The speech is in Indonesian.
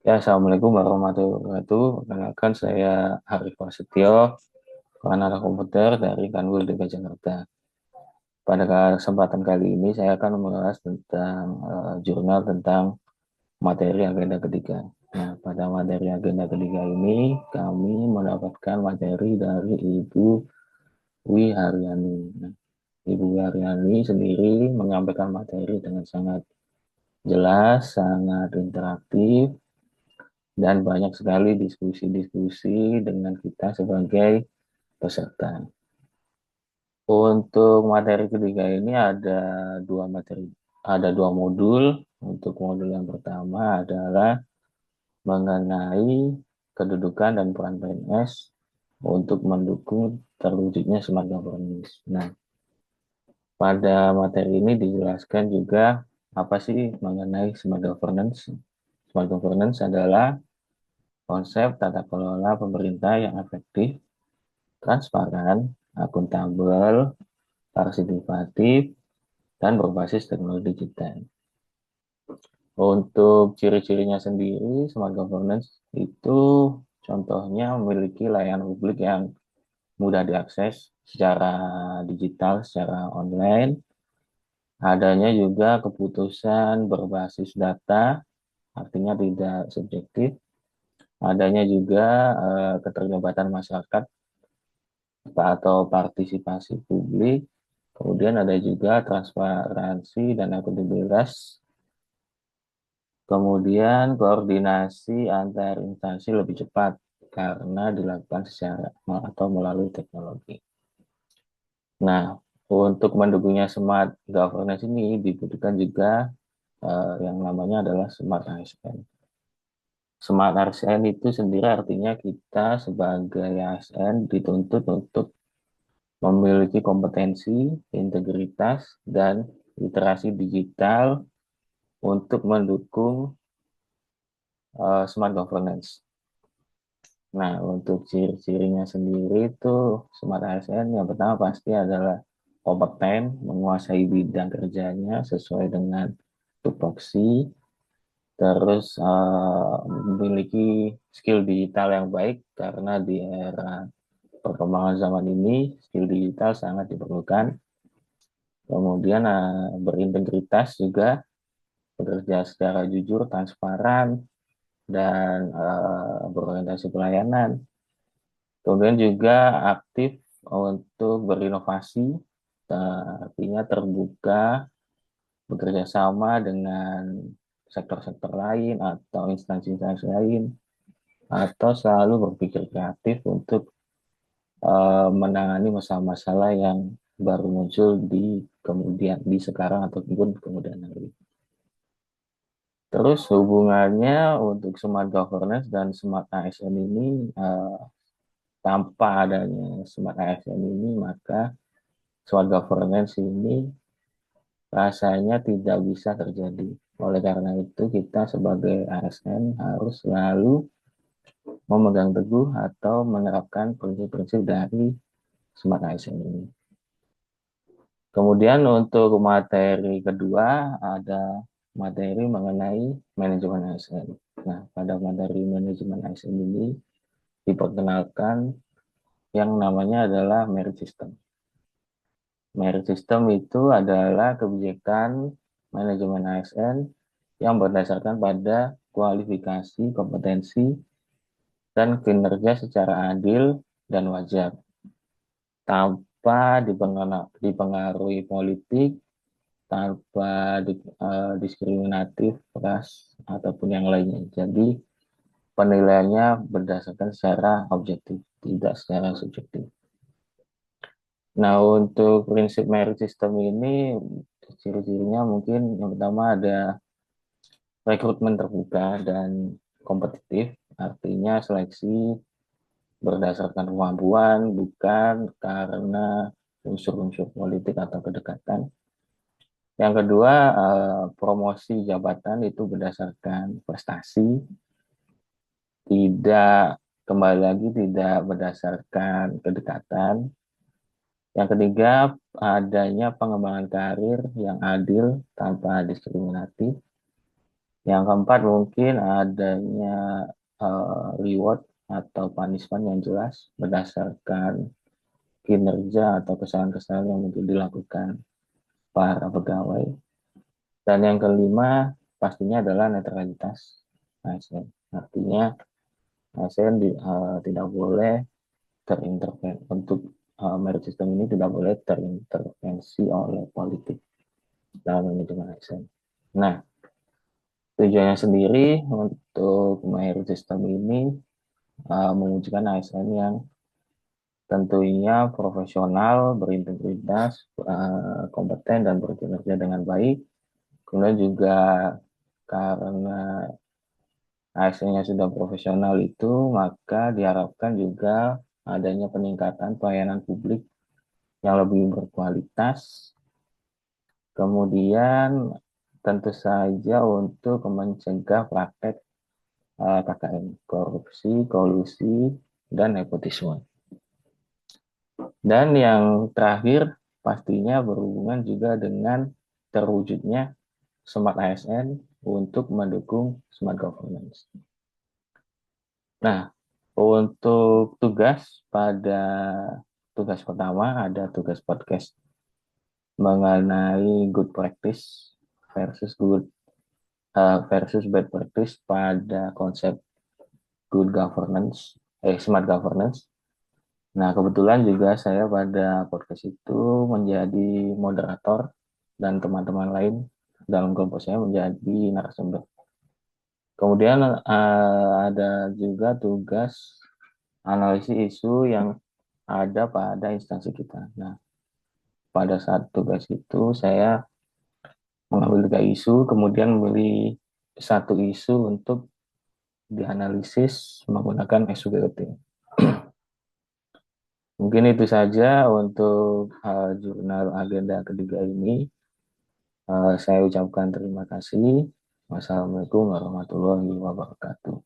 Ya, Assalamualaikum warahmatullahi wabarakatuh. Perkenalkan saya Harif Prasetyo, pengamat komputer dari Kanwil DKI Jakarta. Pada kesempatan kali ini saya akan membahas tentang jurnal tentang materi agenda ketiga. Nah, pada materi agenda ketiga ini kami mendapatkan materi dari Ibu Wi Haryani. Nah, Ibu Wi Haryani sendiri menyampaikan materi dengan sangat jelas, sangat interaktif, dan banyak sekali diskusi-diskusi dengan kita sebagai peserta. Untuk materi ketiga ini ada dua modul. Untuk modul yang pertama adalah mengenai kedudukan dan peran PNS untuk mendukung terwujudnya smart governance. Nah, pada materi ini dijelaskan juga apa sih mengenai smart governance. Smart governance adalah konsep tata kelola pemerintah yang efektif, transparan, akuntabel, partisipatif, dan berbasis teknologi digital. Untuk ciri-cirinya sendiri, smart governance itu contohnya memiliki layanan publik yang mudah diakses secara digital, secara online. Adanya juga keputusan berbasis data, artinya tidak subjektif. Adanya juga keterlibatan masyarakat atau partisipasi publik. Kemudian ada juga transparansi dan akuntabilitas. Kemudian koordinasi antar instansi lebih cepat karena dilakukan secara atau melalui teknologi. Nah, untuk mendukungnya smart governance ini dibutuhkan juga yang namanya adalah smart ASN. Smart ASN itu sendiri artinya kita sebagai ASN dituntut untuk memiliki kompetensi, integritas, dan literasi digital untuk mendukung smart governance. Nah, untuk ciri-cirinya sendiri itu smart ASN yang pertama pasti adalah kompeten, menguasai bidang kerjanya sesuai dengan tupoksi, terus memiliki skill digital yang baik karena di era perkembangan zaman ini skill digital sangat diperlukan. Kemudian berintegritas juga, bekerja secara jujur, transparan, dan berorientasi pelayanan. Kemudian juga aktif untuk berinovasi, artinya terbuka, bekerja sama dengan sektor-sektor lain atau instansi-instansi lain, atau selalu berpikir kreatif untuk menangani masalah-masalah yang baru muncul di sekarang ataupun kemudian hari. Terus hubungannya untuk smart governance dan smart ASN ini tanpa adanya smart ASN ini maka smart governance ini rasanya tidak bisa terjadi. Oleh karena itu kita sebagai ASN harus selalu memegang teguh atau menerapkan prinsip-prinsip dari smart ASN ini. Kemudian untuk materi kedua ada materi mengenai manajemen ASN. Nah, pada materi manajemen ASN ini diperkenalkan yang namanya adalah merit system. Merit system itu adalah kebijakan manajemen ASN yang berdasarkan pada kualifikasi, kompetensi, dan kinerja secara adil dan wajar, tanpa dipengaruhi politik, tanpa diskriminatif, ras, ataupun yang lainnya. Jadi penilaiannya berdasarkan secara objektif, tidak secara subjektif. Nah, untuk prinsip merit system ini, ciri-cirinya mungkin yang pertama ada rekrutmen terbuka dan kompetitif, artinya seleksi berdasarkan kemampuan, bukan karena unsur-unsur politik atau kedekatan. Yang kedua, promosi jabatan itu berdasarkan prestasi, tidak kembali lagi tidak berdasarkan kedekatan. Yang ketiga, adanya pengembangan karir yang adil tanpa diskriminatif. Yang keempat mungkin adanya reward atau punishment yang jelas berdasarkan kinerja atau kesalahan-kesalahan yang mungkin dilakukan para pegawai. Dan yang kelima pastinya adalah netralitas ASN. Artinya ASN tidak boleh terintervensi untuk merit system ini tidak boleh terintervensi oleh politik dalam manajemen ASN. Nah, tujuannya sendiri untuk merit system ini mewujudkan ASN yang tentunya profesional, berintegritas, kompeten, dan berkinerja dengan baik. Kemudian juga karena ASN-nya sudah profesional itu, maka diharapkan juga adanya peningkatan pelayanan publik yang lebih berkualitas. Kemudian tentu saja untuk mencegah praktek KKN, korupsi, kolusi, dan nepotisme. Dan yang terakhir pastinya berhubungan juga dengan terwujudnya Smart ASN untuk mendukung smart governance. Nah, untuk tugas pertama ada tugas podcast mengenai good practice versus bad practice pada konsep good governance, smart governance. Nah, kebetulan juga saya pada podcast itu menjadi moderator dan teman-teman lain dalam kelompok saya menjadi narasumber. Kemudian ada juga tugas analisis isu yang ada pada instansi kita. Nah, pada saat tugas itu saya mengambil 3 isu, kemudian memilih satu isu untuk dianalisis menggunakan SWOT. Mungkin itu saja untuk jurnal agenda ketiga ini. Saya ucapkan terima kasih. Wassalamualaikum warahmatullahi wabarakatuh.